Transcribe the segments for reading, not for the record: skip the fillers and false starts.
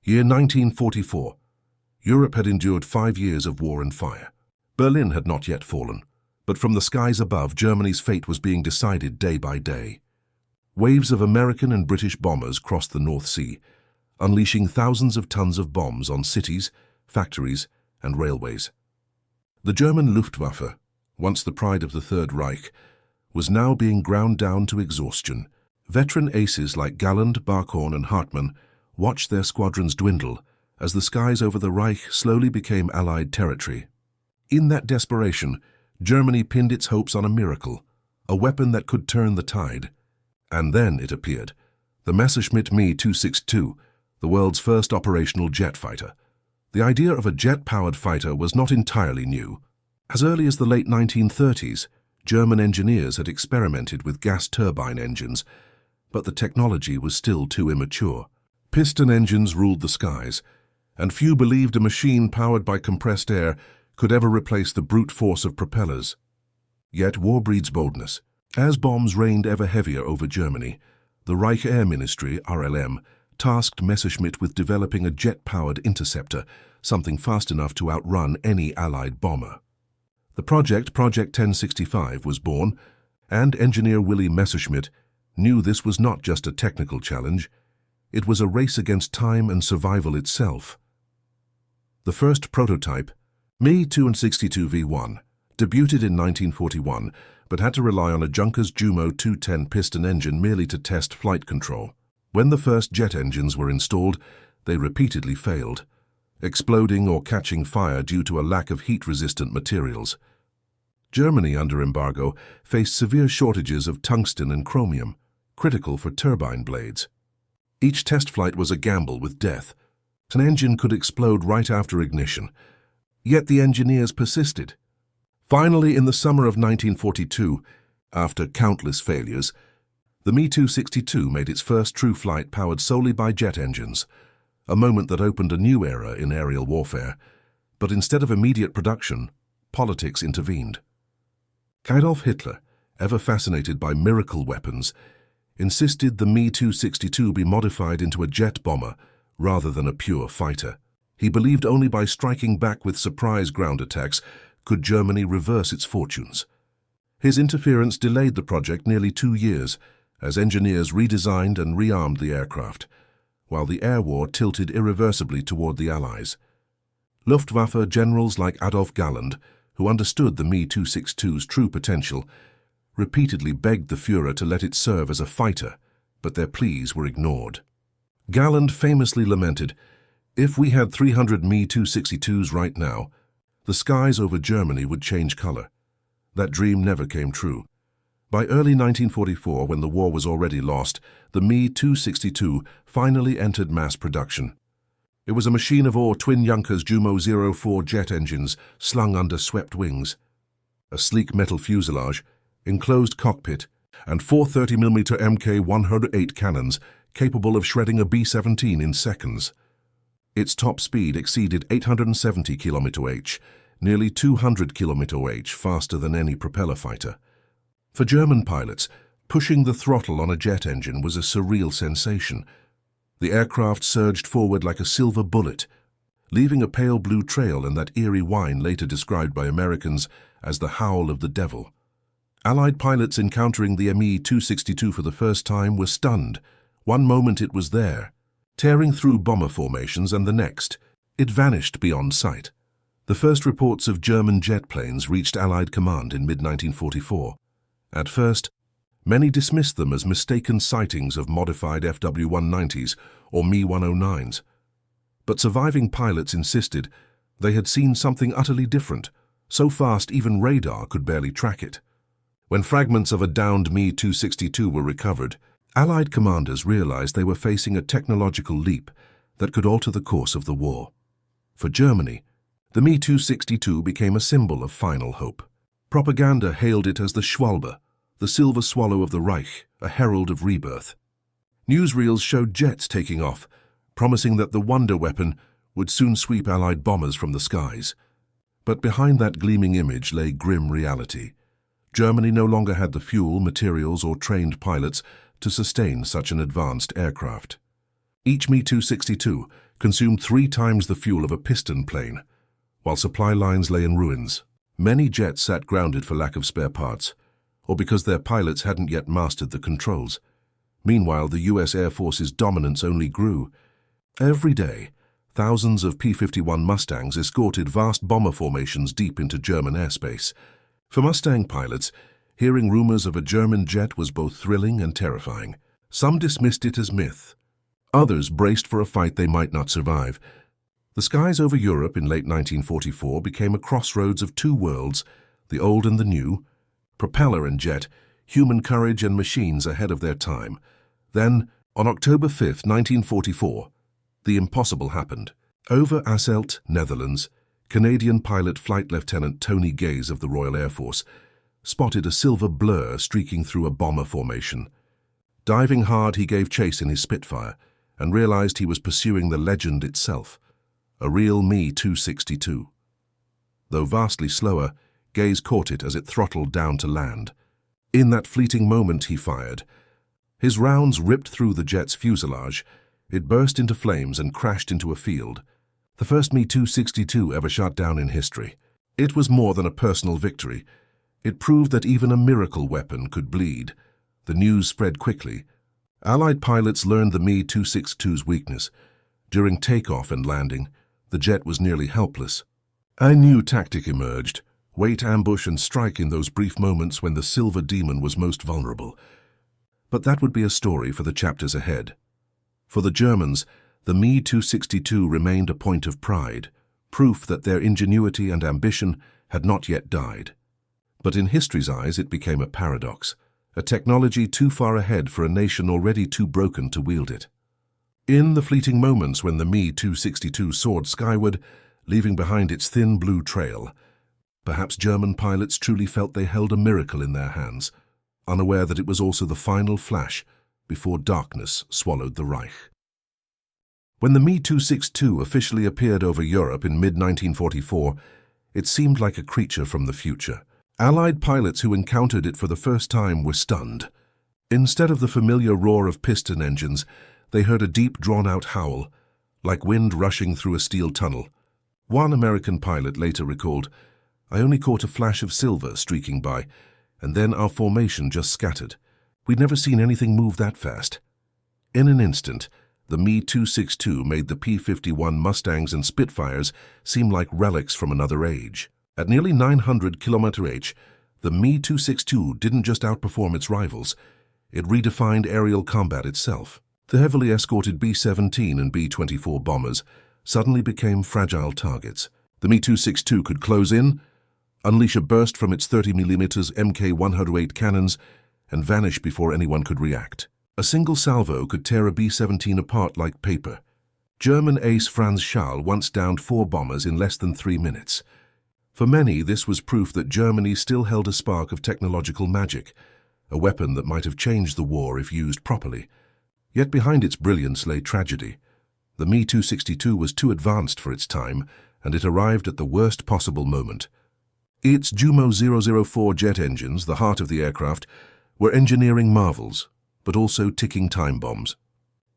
Year 1944. Europe had endured 5 years of war and fire. Berlin had not yet fallen, but from the skies above, Germany's fate was being decided day by day. Waves of American and British bombers crossed the North Sea, unleashing thousands of tons of bombs on cities, factories, and railways. The German Luftwaffe, once the pride of the Third Reich, was now being ground down to exhaustion. Veteran aces like Galland, Barkhorn, and Hartmann watched their squadrons dwindle as the skies over the Reich slowly became Allied territory. In that desperation, Germany pinned its hopes on a miracle, a weapon that could turn the tide. And then it appeared, the Messerschmitt Me 262, the world's first operational jet fighter. The idea of a jet-powered fighter was not entirely new. As early as the late 1930s, German engineers had experimented with gas turbine engines, but the technology was still too immature. Piston engines ruled the skies, and few believed a machine powered by compressed air could ever replace the brute force of propellers. Yet war breeds boldness. As bombs rained ever heavier over Germany, the Reich Air Ministry, RLM, tasked Messerschmitt with developing a jet-powered interceptor, something fast enough to outrun any Allied bomber. The Project 1065, was born, and engineer Willy Messerschmitt knew this was not just a technical challenge. It was a race against time and survival itself. The first prototype, Me 262 V1, debuted in 1941, but had to rely on a Junkers Jumo 210 piston engine merely to test flight control. When the first jet engines were installed, they repeatedly failed, exploding or catching fire due to a lack of heat-resistant materials. Germany, under embargo, faced severe shortages of tungsten and chromium, critical for turbine blades. Each test flight was a gamble with death. An engine could explode right after ignition. Yet the engineers persisted. Finally, in the summer of 1942, after countless failures, the Me 262 made its first true flight powered solely by jet engines, a moment that opened a new era in aerial warfare. But instead of immediate production, politics intervened. Adolf Hitler, ever fascinated by miracle weapons, insisted the Me 262 be modified into a jet bomber rather than a pure fighter. He believed only by striking back with surprise ground attacks could Germany reverse its fortunes. His interference delayed the project nearly 2 years as engineers redesigned and rearmed the aircraft, while the air war tilted irreversibly toward the Allies. Luftwaffe generals like Adolf Galland, who understood the Me 262's true potential, repeatedly begged the Führer to let it serve as a fighter, but their pleas were ignored. Galland famously lamented, "If we had 300 Me 262s right now, the skies over Germany would change color." That dream never came true. By early 1944, when the war was already lost, the Me 262 finally entered mass production. It was a machine of ore twin Junkers Jumo 04 jet engines slung under swept wings, a sleek metal fuselage, enclosed cockpit, and 430mm Mk108 cannons capable of shredding a B-17 in seconds. Its top speed exceeded 870 km/h, nearly 200 km/h faster than any propeller fighter. For German pilots, pushing the throttle on a jet engine was a surreal sensation. The aircraft surged forward like a silver bullet, leaving a pale blue trail in that eerie whine later described by Americans as the howl of the devil. Allied pilots encountering the Me 262 for the first time were stunned. One moment it was there, tearing through bomber formations, and the next, it vanished beyond sight. The first reports of German jet planes reached Allied command in mid-1944. At first, many dismissed them as mistaken sightings of modified FW-190s or Me-109s. But surviving pilots insisted they had seen something utterly different, so fast even radar could barely track it. When fragments of a downed Me 262 were recovered, Allied commanders realized they were facing a technological leap that could alter the course of the war. For Germany, the Me 262 became a symbol of final hope. Propaganda hailed it as the Schwalbe, the silver swallow of the Reich, a herald of rebirth. Newsreels showed jets taking off, promising that the wonder weapon would soon sweep Allied bombers from the skies. But behind that gleaming image lay grim reality. Germany no longer had the fuel, materials, or trained pilots to sustain such an advanced aircraft. Each Me 262 consumed 3 times the fuel of a piston plane, while supply lines lay in ruins. Many jets sat grounded for lack of spare parts, or because their pilots hadn't yet mastered the controls. Meanwhile, the US Air Force's dominance only grew. Every day, thousands of P-51 Mustangs escorted vast bomber formations deep into German airspace. For Mustang pilots, hearing rumors of a German jet was both thrilling and terrifying. Some dismissed it as myth. Others braced for a fight they might not survive. The skies over Europe in late 1944 became a crossroads of 2 worlds, the old and the new, propeller and jet, human courage and machines ahead of their time. Then, on October 5, 1944, the impossible happened. Over Asselt, Netherlands, Canadian pilot Flight Lieutenant Tony Gaze of the Royal Air Force spotted a silver blur streaking through a bomber formation. Diving hard, he gave chase in his Spitfire and realized he was pursuing the legend itself, a real Me-262. Though vastly slower, Gaze caught it as it throttled down to land. In that fleeting moment, he fired. His rounds ripped through the jet's fuselage. It burst into flames and crashed into a field. The first Me-262 ever shot down in history. It was more than a personal victory. It proved that even a miracle weapon could bleed. The news spread quickly. Allied pilots learned the Me-262's weakness. During takeoff and landing, the jet was nearly helpless. A new tactic emerged: wait, ambush, and strike in those brief moments when the Silver Demon was most vulnerable. But that would be a story for the chapters ahead. For the Germans, the Me-262 remained a point of pride, proof that their ingenuity and ambition had not yet died. But in history's eyes, it became a paradox, a technology too far ahead for a nation already too broken to wield it. In the fleeting moments when the Me-262 soared skyward, leaving behind its thin blue trail, perhaps German pilots truly felt they held a miracle in their hands, unaware that it was also the final flash before darkness swallowed the Reich. When the Me-262 officially appeared over Europe in mid-1944, it seemed like a creature from the future. Allied pilots who encountered it for the first time were stunned. Instead of the familiar roar of piston engines, they heard a deep, drawn-out howl, like wind rushing through a steel tunnel. One American pilot later recalled, "I only caught a flash of silver streaking by, and then our formation just scattered. We'd never seen anything move that fast." In an instant, the Me-262 made the P-51 Mustangs and Spitfires seem like relics from another age. At nearly 900 km/h, the Me-262 didn't just outperform its rivals, it redefined aerial combat itself. The heavily escorted B-17 and B-24 bombers suddenly became fragile targets. The Me-262 could close in, unleash a burst from its 30mm Mk108 cannons, and vanish before anyone could react. A single salvo could tear a B-17 apart like paper. German ace Franz Schall once downed 4 bombers in less than 3 minutes. For many, this was proof that Germany still held a spark of technological magic, a weapon that might have changed the war if used properly. Yet behind its brilliance lay tragedy. The Me-262 was too advanced for its time, and it arrived at the worst possible moment. Its Jumo 004 jet engines, the heart of the aircraft, were engineering marvels, but also ticking time bombs.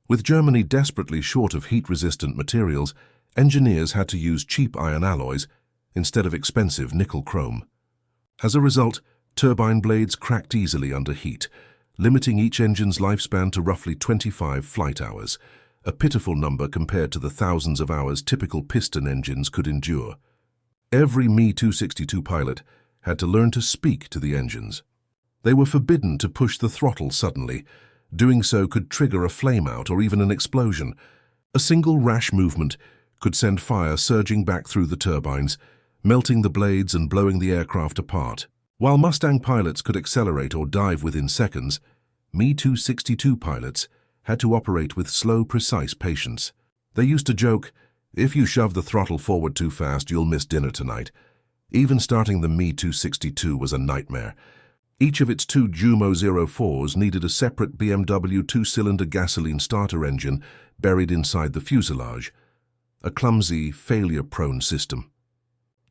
With Germany desperately short of heat-resistant materials, engineers had to use cheap iron alloys instead of expensive nickel-chrome. As a result, turbine blades cracked easily under heat, limiting each engine's lifespan to roughly 25 flight hours, a pitiful number compared to the thousands of hours typical piston engines could endure. Every Me-262 pilot had to learn to speak to the engines. They were forbidden to push the throttle suddenly. Doing so could trigger a flameout or even an explosion. A single rash movement could send fire surging back through the turbines, melting the blades and blowing the aircraft apart. While Mustang pilots could accelerate or dive within seconds, Me-262 pilots had to operate with slow, precise patience. They used to joke, "If you shove the throttle forward too fast, you'll miss dinner tonight." Even starting the Me-262 was a nightmare. Each of its 2 Jumo 04s needed a separate BMW 2-cylinder gasoline starter engine buried inside the fuselage, a clumsy, failure-prone system.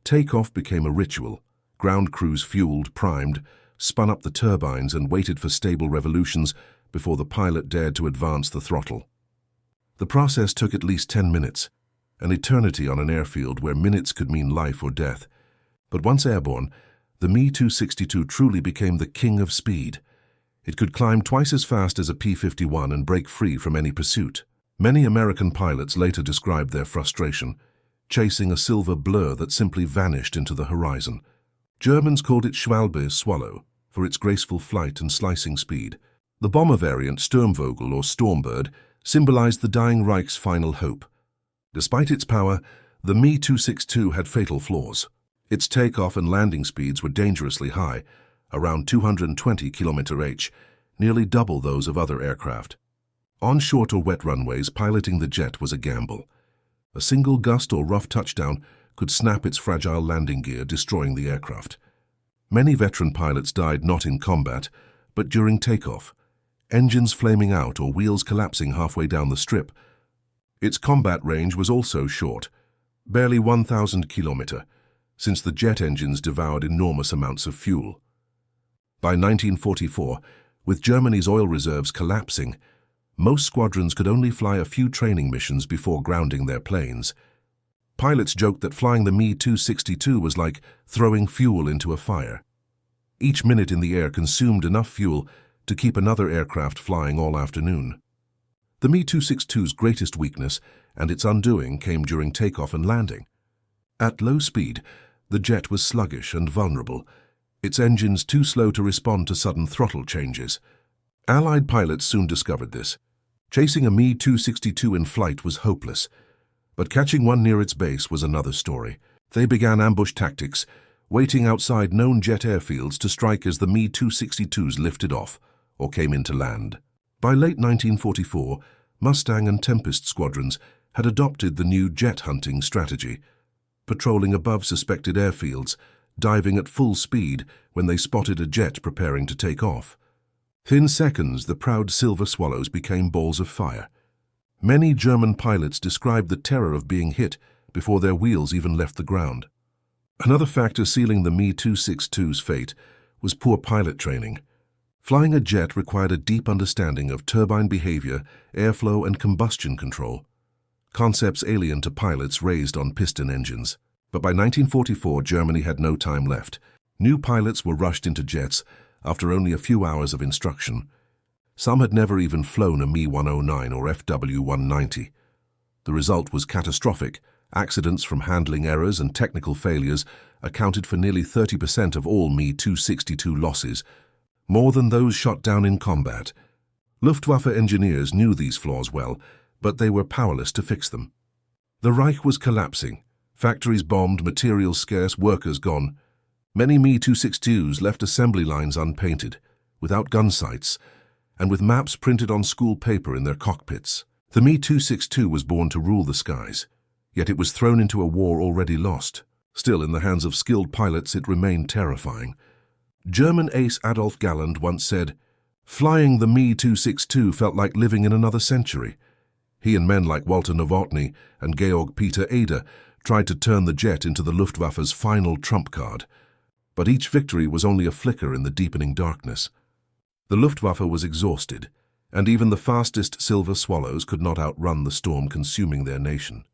Takeoff became a ritual. Ground crews fueled, primed, spun up the turbines and waited for stable revolutions before the pilot dared to advance the throttle. The process took at least 10 minutes, an eternity on an airfield where minutes could mean life or death. But once airborne, the Me-262 truly became the king of speed. It could climb twice as fast as a P-51 and break free from any pursuit. Many American pilots later described their frustration, chasing a silver blur that simply vanished into the horizon. Germans called it Schwalbe, swallow, for its graceful flight and slicing speed. The bomber variant Sturmvogel or Stormbird symbolized the dying Reich's final hope. Despite its power, the Me-262 had fatal flaws. Its takeoff and landing speeds were dangerously high, around 220 km/h, nearly double those of other aircraft. On short or wet runways, piloting the jet was a gamble. A single gust or rough touchdown could snap its fragile landing gear, destroying the aircraft. Many veteran pilots died not in combat, but during takeoff, engines flaming out or wheels collapsing halfway down the strip. Its combat range was also short, barely 1,000 km, since the jet engines devoured enormous amounts of fuel. By 1944, with Germany's oil reserves collapsing, most squadrons could only fly a few training missions before grounding their planes. Pilots joked that flying the Me-262 was like throwing fuel into a fire. Each minute in the air consumed enough fuel to keep another aircraft flying all afternoon. The Me-262's greatest weakness and its undoing came during takeoff and landing. At low speed, the jet was sluggish and vulnerable, its engines too slow to respond to sudden throttle changes. Allied pilots soon discovered this. Chasing a Me-262 in flight was hopeless, but catching one near its base was another story. They began ambush tactics, waiting outside known jet airfields to strike as the Me-262s lifted off or came into land. By late 1944, Mustang and Tempest squadrons had adopted the new jet hunting strategy, patrolling above suspected airfields, diving at full speed when they spotted a jet preparing to take off. Within seconds, the proud Silver Swallows became balls of fire. Many German pilots described the terror of being hit before their wheels even left the ground. Another factor sealing the Me-262's fate was poor pilot training. Flying a jet required a deep understanding of turbine behavior, airflow, and combustion control, concepts alien to pilots raised on piston engines. But by 1944, Germany had no time left. New pilots were rushed into jets after only a few hours of instruction. Some had never even flown a Me-109 or FW-190. The result was catastrophic. Accidents from handling errors and technical failures accounted for nearly 30% of all Me-262 losses, more than those shot down in combat. Luftwaffe engineers knew these flaws well, but they were powerless to fix them. The Reich was collapsing. Factories bombed, materials scarce, workers gone. Many Me-262s left assembly lines unpainted, without gun sights, and with maps printed on school paper in their cockpits. The Me-262 was born to rule the skies, yet it was thrown into a war already lost. Still, in the hands of skilled pilots, it remained terrifying. German ace Adolf Galland once said, "Flying the Me-262 felt like living in another century." He and men like Walter Novotny and Georg Peter Eder tried to turn the jet into the Luftwaffe's final trump card. But each victory was only a flicker in the deepening darkness. The Luftwaffe was exhausted, and even the fastest Silver Swallows could not outrun the storm consuming their nation.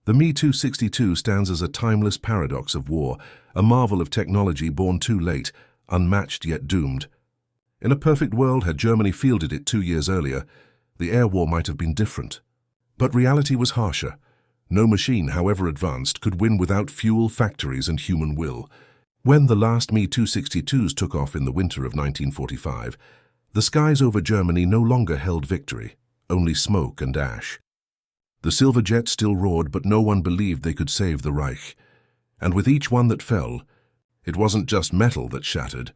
The Me-262 stands as a timeless paradox of war, a marvel of technology born too late, unmatched yet doomed. In a perfect world, had Germany fielded it 2 years earlier, the air war might have been different. But reality was harsher. No machine, however advanced, could win without fuel, factories, and human will. When the last Me-262s took off in the winter of 1945, the skies over Germany no longer held victory, only smoke and ash. The silver jet still roared, but no one believed they could save the Reich. And with each one that fell, it wasn't just metal that shattered,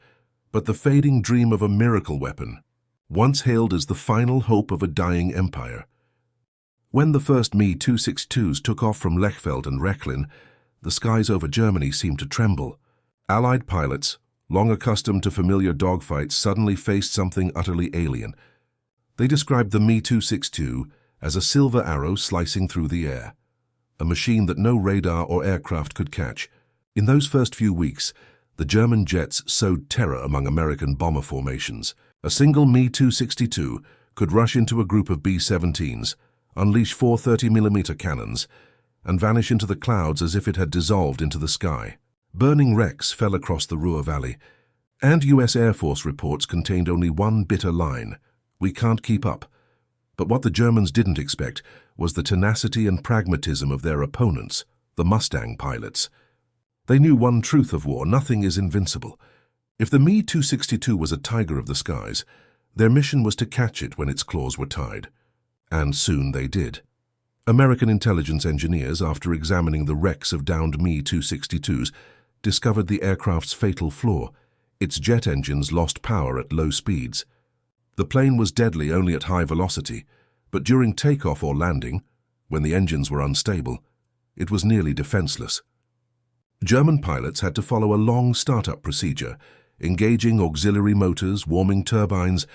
but the fading dream of a miracle weapon, once hailed as the final hope of a dying empire. When the first Me-262s took off from Lechfeld and Rechlin, the skies over Germany seemed to tremble. Allied pilots, long accustomed to familiar dogfights, suddenly faced something utterly alien. They described the Me-262 as a silver arrow slicing through the air, a machine that no radar or aircraft could catch. In those first few weeks, the German jets sowed terror among American bomber formations. A single Me-262 could rush into a group of B-17s, unleash four 30mm cannons, and vanish into the clouds as if it had dissolved into the sky. Burning wrecks fell across the Ruhr Valley, and US Air Force reports contained only one bitter line: "We can't keep up." But what the Germans didn't expect was the tenacity and pragmatism of their opponents, the Mustang pilots. They knew one truth of war: nothing is invincible. If the Me-262 was a tiger of the skies, their mission was to catch it when its claws were tied. And soon they did. American intelligence engineers, after examining the wrecks of downed Me-262s, discovered the aircraft's fatal flaw: its jet engines lost power at low speeds. The plane was deadly only at high velocity, but during takeoff or landing, when the engines were unstable, it was nearly defenseless. German pilots had to follow a long startup procedure, engaging auxiliary motors, warming turbines,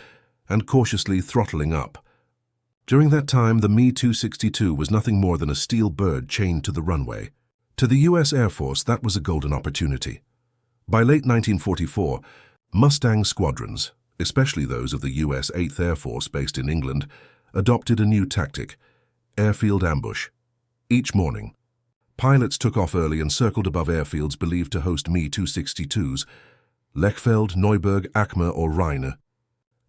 and cautiously throttling up. During that time, the Me-262 was nothing more than a steel bird chained to the runway. To the US Air Force, that was a golden opportunity. By late 1944, Mustang squadrons, especially those of the US 8th Air Force based in England, adopted a new tactic: airfield ambush. Each morning, pilots took off early and circled above airfields believed to host Me-262s, Lechfeld, Neuburg, Acme, or Rheine.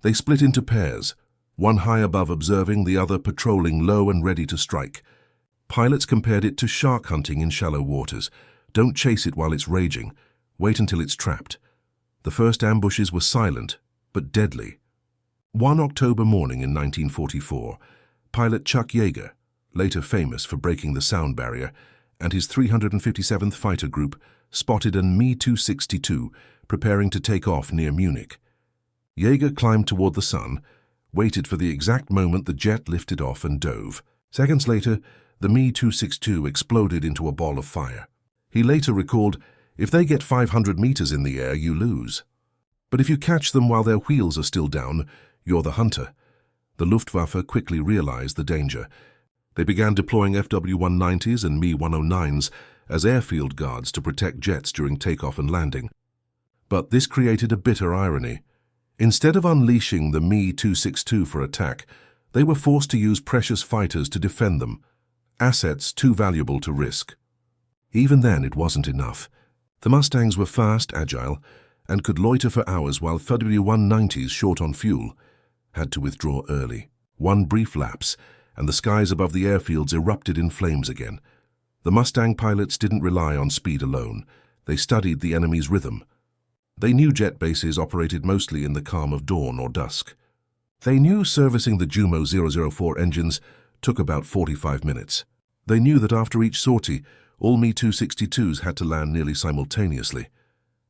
They split into pairs, one high above observing, the other patrolling low and ready to strike. Pilots compared it to shark hunting in shallow waters. Don't chase it while it's raging. Wait until it's trapped. The first ambushes were silent, but deadly. One October morning in 1944, pilot Chuck Yeager, later famous for breaking the sound barrier, and his 357th Fighter Group spotted a Me-262 preparing to take off near Munich. Yeager climbed toward the sun, waited for the exact moment the jet lifted off, and dove. Seconds later, the Me-262 exploded into a ball of fire. He later recalled, "If they get 500 meters in the air, you lose. But if you catch them while their wheels are still down, you're the hunter." The Luftwaffe quickly realized the danger. They began deploying FW-190s and Me-109s as airfield guards to protect jets during takeoff and landing. But this created a bitter irony. Instead of unleashing the Me-262 for attack, they were forced to use precious fighters to defend them, assets too valuable to risk. Even then, it wasn't enough. The Mustangs were fast, agile, and could loiter for hours, while FW-190s, short on fuel, had to withdraw early. One brief lapse, and the skies above the airfields erupted in flames again. The Mustang pilots didn't rely on speed alone. They studied the enemy's rhythm. They knew jet bases operated mostly in the calm of dawn or dusk. They knew servicing the Jumo 004 engines took about 45 minutes. They knew that after each sortie, all Me-262s had to land nearly simultaneously.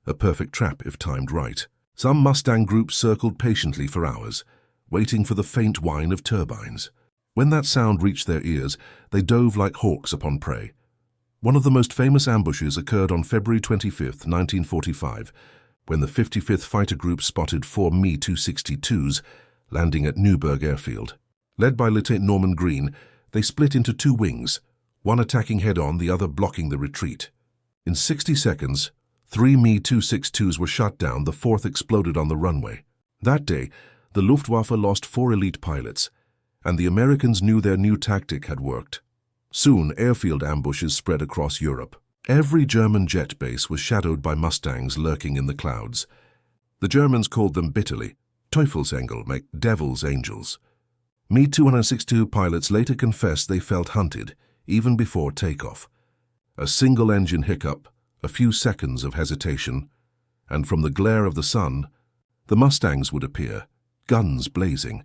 A perfect trap if timed right. Some Mustang groups circled patiently for hours, waiting for the faint whine of turbines. When that sound reached their ears, they dove like hawks upon prey. One of the most famous ambushes occurred on February 25, 1945, when the 55th Fighter Group spotted four Me-262s landing at Neuburg Airfield. Led by Lieutenant Norman Green, they split into two wings, one attacking head-on, the other blocking the retreat. In 60 seconds, three Me-262s were shot down, the fourth exploded on the runway. That day, the Luftwaffe lost 4 elite pilots, and the Americans knew their new tactic had worked. Soon, airfield ambushes spread across Europe. Every German jet base was shadowed by Mustangs lurking in the clouds. The Germans called them bitterly Teufelsengel, like devil's angels. Me-262 pilots later confessed they felt hunted, even before takeoff. A single engine hiccup, a few seconds of hesitation, and from the glare of the sun, the Mustangs would appear, guns blazing.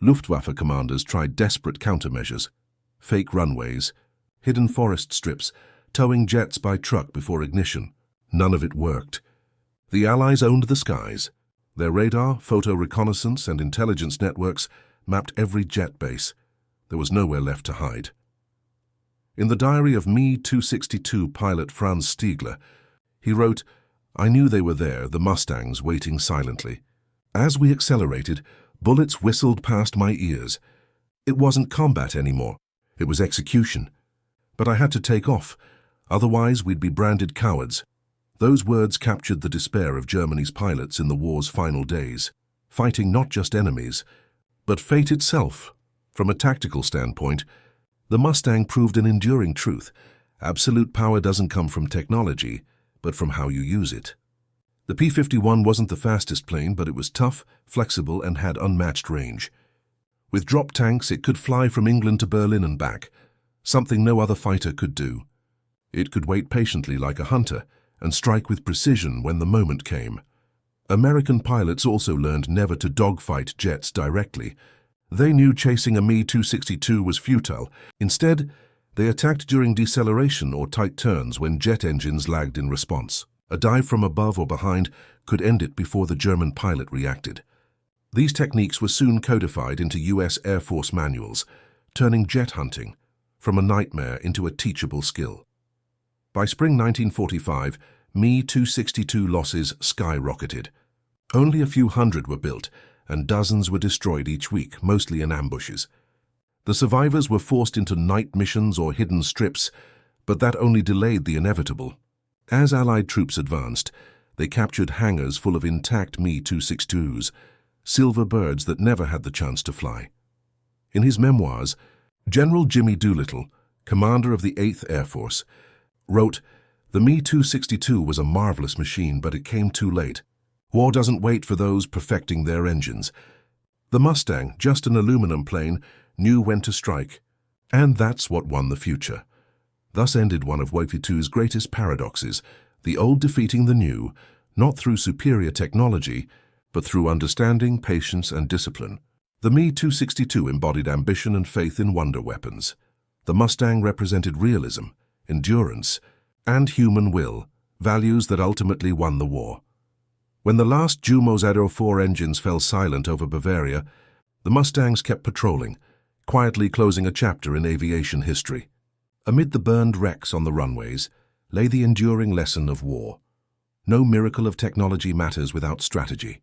Luftwaffe commanders tried desperate countermeasures: fake runways, hidden forest strips, towing jets by truck before ignition. None of it worked. The Allies owned the skies. Their radar, photo reconnaissance, and intelligence networks mapped every jet base. There was nowhere left to hide. In the diary of Me-262 pilot Franz Stiegler, he wrote, "I knew they were there, the Mustangs waiting silently. As we accelerated, bullets whistled past my ears. It wasn't combat anymore. It was execution. But I had to take off. Otherwise, we'd be branded cowards." Those words captured the despair of Germany's pilots in the war's final days, fighting not just enemies, but fate itself, From a tactical standpoint, the Mustang proved an enduring truth. Absolute power doesn't come from technology, but from how you use it. The P-51 wasn't the fastest plane, but it was tough, flexible, and had unmatched range. With drop tanks, it could fly from England to Berlin and back, something no other fighter could do. It could wait patiently like a hunter and strike with precision when the moment came. American pilots also learned never to dogfight jets directly. They knew chasing a Me-262 was futile. Instead, they attacked during deceleration or tight turns when jet engines lagged in response. A dive from above or behind could end it before the German pilot reacted. These techniques were soon codified into U.S. Air Force manuals, turning jet hunting from a nightmare into a teachable skill. By spring 1945, Me-262 losses skyrocketed. Only a few hundred were built, and dozens were destroyed each week, mostly in ambushes. The survivors were forced into night missions or hidden strips, but that only delayed the inevitable. As Allied troops advanced, they captured hangars full of intact Me-262s, silver birds that never had the chance to fly. In his memoirs, General Jimmy Doolittle, commander of the 8th Air Force, wrote, "The Me-262 was a marvelous machine, but it came too late. War doesn't wait for those perfecting their engines. The Mustang, just an aluminum plane, knew when to strike, and that's what won the future." Thus ended one of World War II's greatest paradoxes, the old defeating the new, not through superior technology, but through understanding, patience, and discipline. The Me-262 embodied ambition and faith in wonder weapons. The Mustang represented realism, endurance, and human will, values that ultimately won the war. When the last Jumo 04 engines fell silent over Bavaria, the Mustangs kept patrolling, quietly closing a chapter in aviation history. Amid the burned wrecks on the runways lay the enduring lesson of war. No miracle of technology matters without strategy,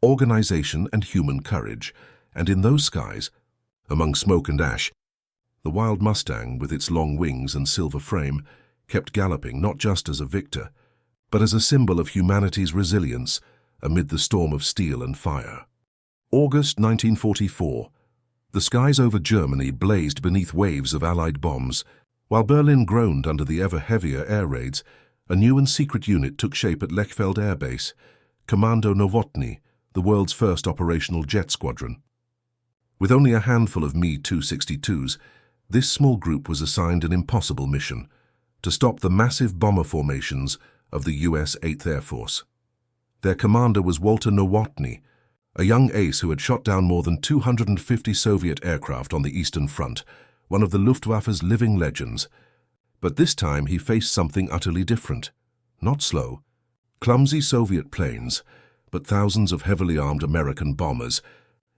organization, and human courage. And in those skies, among smoke and ash, the wild Mustang, with its long wings and silver frame, kept galloping not just as a victor, but as a symbol of humanity's resilience amid the storm of steel and fire. August 1944. The skies over Germany blazed beneath waves of Allied bombs. While Berlin groaned under the ever-heavier air raids, a new and secret unit took shape at Lechfeld Air Base, Commando Nowotny, the world's first operational jet squadron. With only a handful of Me-262s, this small group was assigned an impossible mission: to stop the massive bomber formations of the U.S. 8th Air Force. Their commander was Walter Nowotny, a young ace who had shot down more than 250 Soviet aircraft on the Eastern Front, one of the Luftwaffe's living legends. But this time he faced something utterly different. Not slow, clumsy Soviet planes, but thousands of heavily armed American bombers,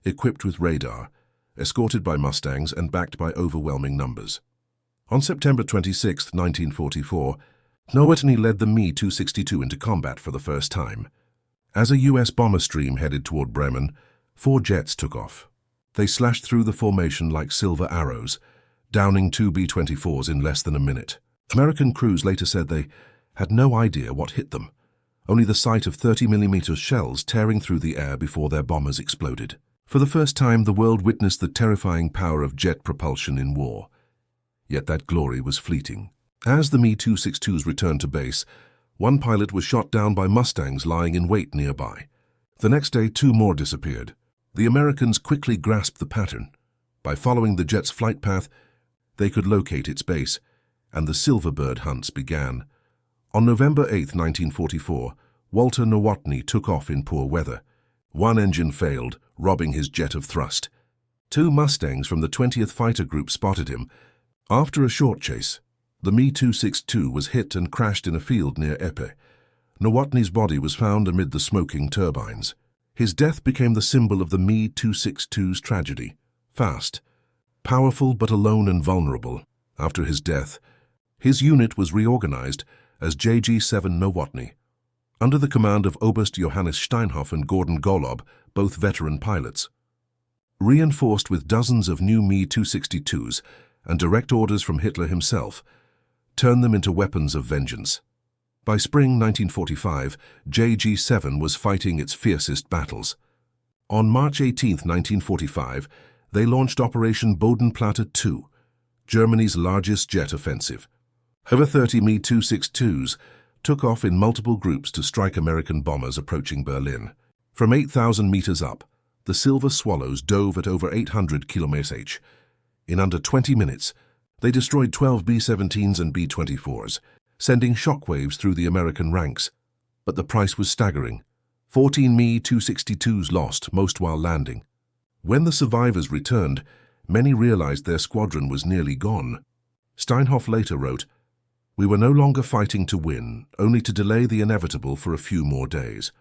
equipped with radar, escorted by Mustangs and backed by overwhelming numbers. On September 26, 1944, Nowotny led the Me-262 into combat for the first time. As a U.S. bomber stream headed toward Bremen, 4 jets took off. They slashed through the formation like silver arrows, downing 2 B-24s in less than a minute. American crews later said they had no idea what hit them, only the sight of 30mm shells tearing through the air before their bombers exploded. For the first time, the world witnessed the terrifying power of jet propulsion in war. Yet that glory was fleeting. As the Me-262s returned to base, one pilot was shot down by Mustangs lying in wait nearby. The next day, 2 more disappeared. The Americans quickly grasped the pattern. By following the jet's flight path, they could locate its base, and the Silverbird hunts began. On November 8, 1944, Walter Nowotny took off in poor weather. One engine failed, robbing his jet of thrust. 2 Mustangs from the 20th Fighter Group spotted him. After a short chase, the Me-262 was hit and crashed in a field near Epe. Nowotny's body was found amid the smoking turbines. His death became the symbol of the Me-262's tragedy. Fast, powerful but alone and vulnerable. After his death, his unit was reorganized as JG-7 Nowotny, under the command of Oberst Johannes Steinhoff and Gordon Golob, both veteran pilots. Reinforced with dozens of new Me-262s and direct orders from Hitler himself, turned them into weapons of vengeance. By spring 1945, JG-7 was fighting its fiercest battles. On March 18, 1945, they launched Operation Bodenplatte II, Germany's largest jet offensive. Over 30 Me-262s took off in multiple groups to strike American bombers approaching Berlin. From 8,000 meters up, the Silver Swallows dove at over 800 km/h. In under 20 minutes, they destroyed 12 B-17s and B-24s, sending shockwaves through the American ranks. But the price was staggering. 14 Me-262s lost, most while landing. When the survivors returned, many realized their squadron was nearly gone. Steinhoff later wrote, "We were no longer fighting to win, only to delay the inevitable for a few more days."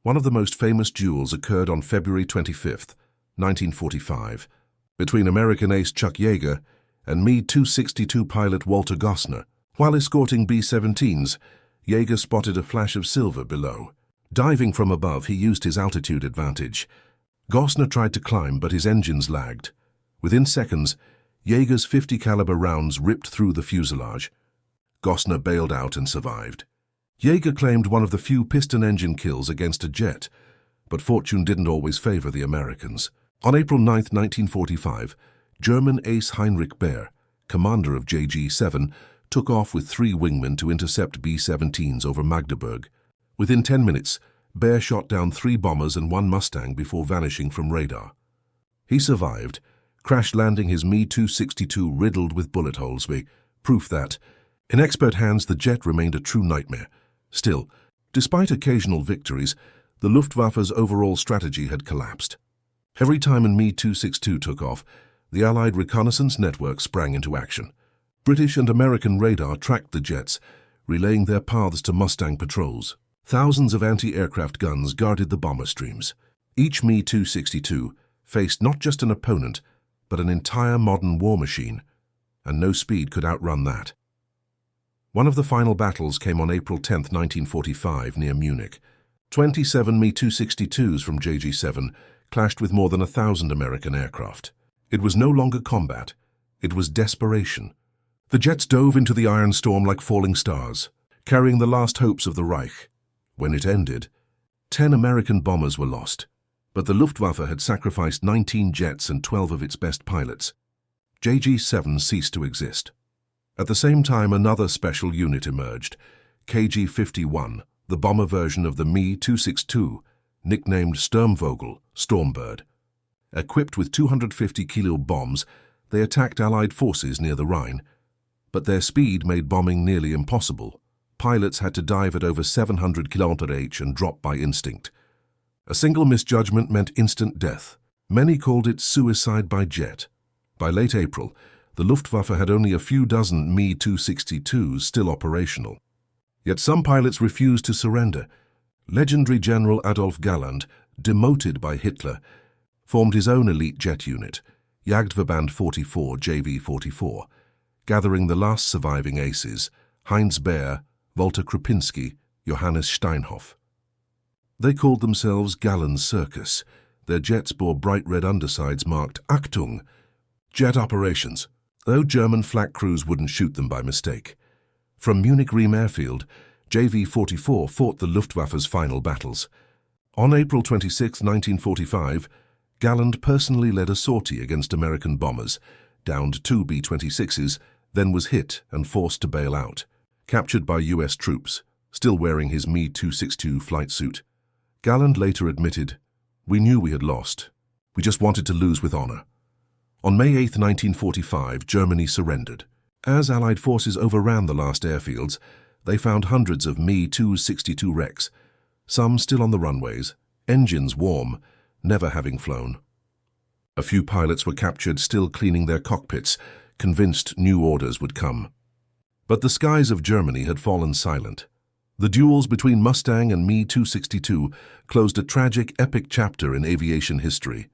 One of the most famous duels occurred on February 25, 1945, between American ace Chuck Yeager and Me-262 pilot Walter Gosner. While escorting B-17s, Yeager spotted a flash of silver below. Diving from above, he used his altitude advantage. Gosner tried to climb, but his engines lagged. Within seconds, Yeager's .50 caliber rounds ripped through the fuselage. Gosner bailed out and survived. Yeager claimed one of the few piston engine kills against a jet, but fortune didn't always favor the Americans. On April 9, 1945, German ace Heinrich Baer, commander of JG-7, took off with 3 wingmen to intercept B-17s over Magdeburg. Within 10 minutes, Baer shot down 3 bombers and 1 Mustang before vanishing from radar. He survived, crash-landing his Me-262 riddled with bullet holes, proof that, in expert hands, the jet remained a true nightmare. Still, despite occasional victories, the Luftwaffe's overall strategy had collapsed. Every time a Me-262 took off, the Allied reconnaissance network sprang into action. British and American radar tracked the jets, relaying their paths to Mustang patrols. Thousands of anti-aircraft guns guarded the bomber streams. Each Me-262 faced not just an opponent, but an entire modern war machine, and no speed could outrun that. One of the final battles came on April 10, 1945, near Munich. 27 Me-262s from JG-7 clashed with more than 1,000 American aircraft. It was no longer combat, it was desperation. The jets dove into the iron storm like falling stars, carrying the last hopes of the Reich. When it ended, 10 American bombers were lost, but the Luftwaffe had sacrificed 19 jets and 12 of its best pilots. JG-7 ceased to exist. At the same time, another special unit emerged, KG-51, the bomber version of the Me-262, nicknamed Sturmvogel, Stormbird. Equipped with 250-kilo bombs, they attacked Allied forces near the Rhine, but their speed made bombing nearly impossible. Pilots had to dive at over 700 km/h and drop by instinct. A single misjudgment meant instant death. Many called it suicide by jet. By late April, the Luftwaffe had only a few dozen Me-262s still operational. Yet some pilots refused to surrender. Legendary General Adolf Galland, demoted by Hitler, formed his own elite jet unit, Jagdverband 44 JV-44, gathering the last surviving aces, Heinz Baer, Walter Krupinski, Johannes Steinhoff. They called themselves Galland's Circus. Their jets bore bright red undersides marked Achtung, jet operations, though German flak crews wouldn't shoot them by mistake. From Munich-Riem airfield, JV-44 fought the Luftwaffe's final battles. On April 26, 1945, Galland personally led a sortie against American bombers, downed 2 B-26s, then was hit and forced to bail out. Captured by U.S. troops, still wearing his Me-262 flight suit. Galland later admitted, "We knew we had lost. We just wanted to lose with honor." On May 8, 1945, Germany surrendered. As Allied forces overran the last airfields, they found hundreds of Me-262 wrecks, some still on the runways, engines warm, never having flown. A few pilots were captured still cleaning their cockpits, convinced new orders would come. But the skies of Germany had fallen silent. The duels between Mustang and Me-262 closed a tragic, epic chapter in aviation history.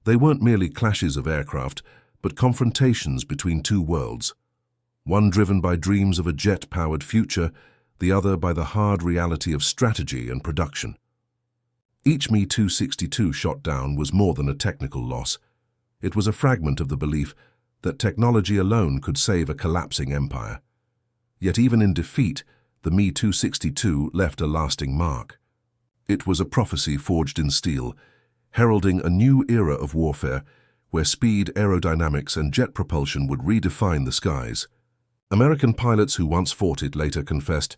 They weren't merely clashes of aircraft, but confrontations between two worlds. One driven by dreams of a jet-powered future, the other by the hard reality of strategy and production. Each Me-262 shot down was more than a technical loss. It was a fragment of the belief that technology alone could save a collapsing empire. Yet even in defeat, the Me-262 left a lasting mark. It was a prophecy forged in steel, heralding a new era of warfare where speed, aerodynamics, and jet propulsion would redefine the skies. American pilots who once fought it later confessed,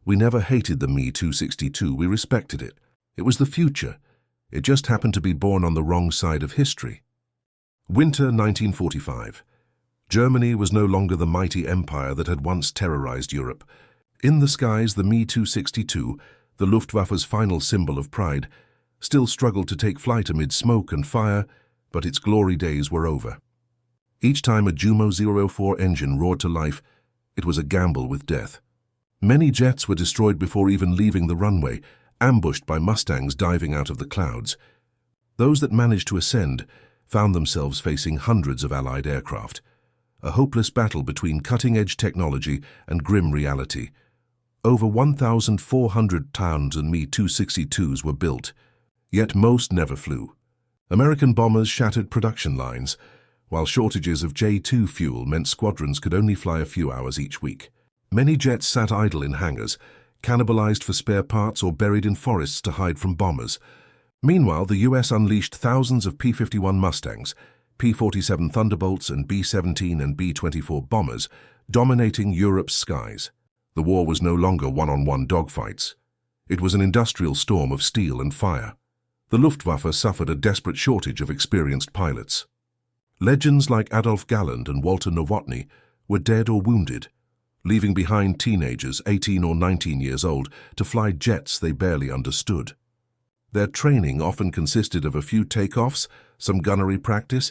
"We never hated the Me-262, we respected it. It was the future. It just happened to be born on the wrong side of history." Winter 1945. Germany was no longer the mighty empire that had once terrorized Europe. In the skies, the Me-262, the Luftwaffe's final symbol of pride, still struggled to take flight amid smoke and fire, but its glory days were over. Each time a Jumo 004 engine roared to life, it was a gamble with death. Many jets were destroyed before even leaving the runway, ambushed by Mustangs diving out of the clouds. Those that managed to ascend found themselves facing hundreds of Allied aircraft, a hopeless battle between cutting-edge technology and grim reality. Over 1,400 Townsend Me-262s were built, yet most never flew. American bombers shattered production lines, while shortages of J-2 fuel meant squadrons could only fly a few hours each week. Many jets sat idle in hangars, cannibalized for spare parts or buried in forests to hide from bombers. Meanwhile, the US unleashed thousands of P-51 Mustangs, P-47 Thunderbolts, and B-17 and B-24 bombers, dominating Europe's skies. The war was no longer one-on-one dogfights. It was an industrial storm of steel and fire. The Luftwaffe suffered a desperate shortage of experienced pilots. Legends like Adolf Galland and Walter Nowotny were dead or wounded, leaving behind teenagers 18 or 19 years old to fly jets they barely understood. Their training often consisted of a few takeoffs, some gunnery practice,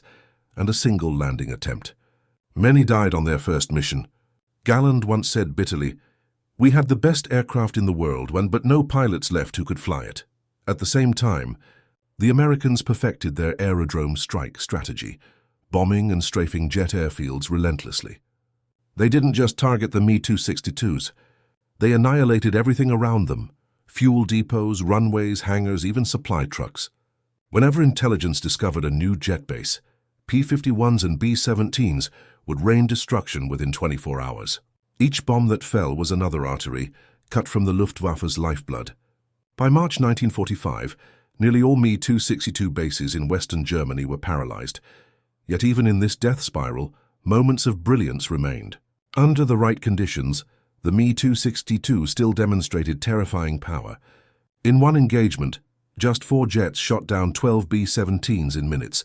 and a single landing attempt. Many died on their first mission. Galland once said bitterly, "We had the best aircraft in the world, but no pilots left who could fly it." At the same time, the Americans perfected their aerodrome strike strategy, bombing and strafing jet airfields relentlessly. They didn't just target the Me-262s. They annihilated everything around them: fuel depots, runways, hangars, even supply trucks. Whenever intelligence discovered a new jet base, P-51s and B-17s would rain destruction within 24 hours. Each bomb that fell was another artery, cut from the Luftwaffe's lifeblood. By March 1945, nearly all Me-262 bases in Western Germany were paralyzed. Yet even in this death spiral, moments of brilliance remained. Under the right conditions, the Me-262 still demonstrated terrifying power. In one engagement, just 4 jets shot down 12 B-17s in minutes,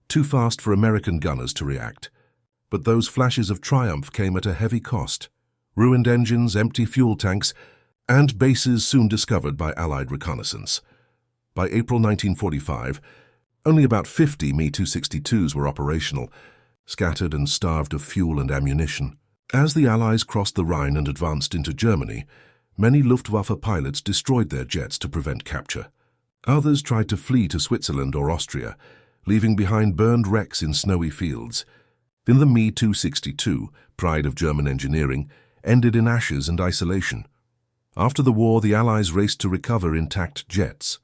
too fast for American gunners to react. But those flashes of triumph came at a heavy cost: ruined engines, empty fuel tanks, and bases soon discovered by Allied reconnaissance. By April 1945, only about 50 Me-262s were operational, scattered and starved of fuel and ammunition. As the Allies crossed the Rhine and advanced into Germany, many Luftwaffe pilots destroyed their jets to prevent capture. Others tried to flee to Switzerland or Austria, leaving behind burned wrecks in snowy fields. Then the Me-262, pride of German engineering, ended in ashes and isolation. After the war, the Allies raced to recover intact jets.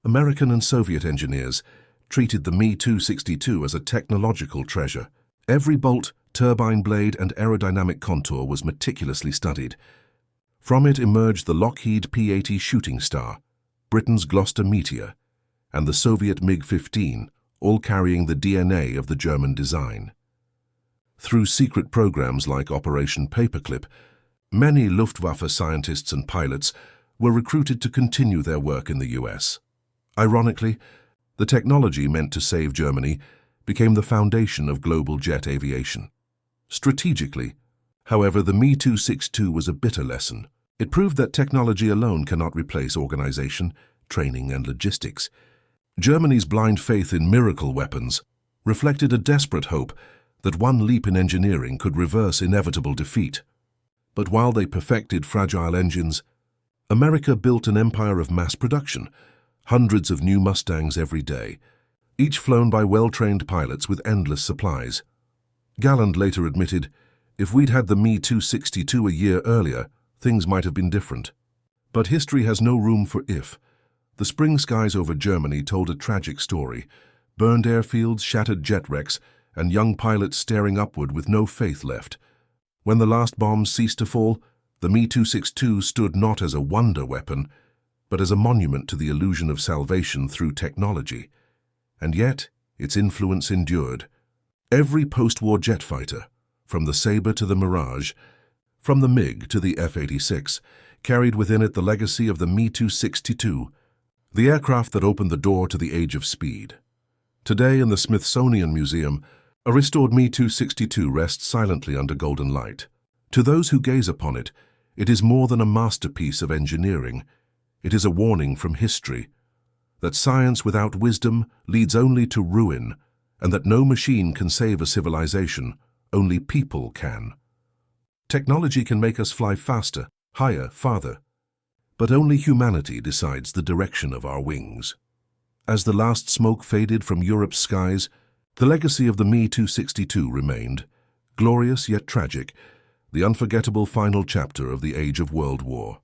American and Soviet engineers treated the Me-262 as a technological treasure. Every bolt, turbine blade, and aerodynamic contour was meticulously studied. From it emerged the Lockheed P-80 Shooting Star, Britain's Gloucester Meteor, and the Soviet MiG-15, all carrying the DNA of the German design. Through secret programs like Operation Paperclip, many Luftwaffe scientists and pilots were recruited to continue their work in the US. Ironically, the technology meant to save Germany became the foundation of global jet aviation. Strategically, however, the Me-262 was a bitter lesson. It proved that technology alone cannot replace organization, training, and logistics. Germany's blind faith in miracle weapons reflected a desperate hope that one leap in engineering could reverse inevitable defeat. But while they perfected fragile engines, America built an empire of mass production, hundreds of new Mustangs every day, each flown by well-trained pilots with endless supplies. Galland later admitted, "If we'd had the Me-262 a year earlier, things might have been different." But history has no room for if. The spring skies over Germany told a tragic story: burned airfields, shattered jet wrecks, and young pilots staring upward with no faith left. When the last bombs ceased to fall, the Me-262 stood not as a wonder weapon, but as a monument to the illusion of salvation through technology. And yet, its influence endured. Every post-war jet fighter, from the Sabre to the Mirage, from the MiG to the F-86, carried within it the legacy of the Me-262, the aircraft that opened the door to the age of speed. Today, in the Smithsonian Museum, a restored Me-262 rests silently under golden light. To those who gaze upon it, it is more than a masterpiece of engineering. It is a warning from history that science without wisdom leads only to ruin, and that no machine can save a civilization, only people can. Technology can make us fly faster, higher, farther, but only humanity decides the direction of our wings. As the last smoke faded from Europe's skies, the legacy of the Me-262 remained, glorious yet tragic, the unforgettable final chapter of the age of World War.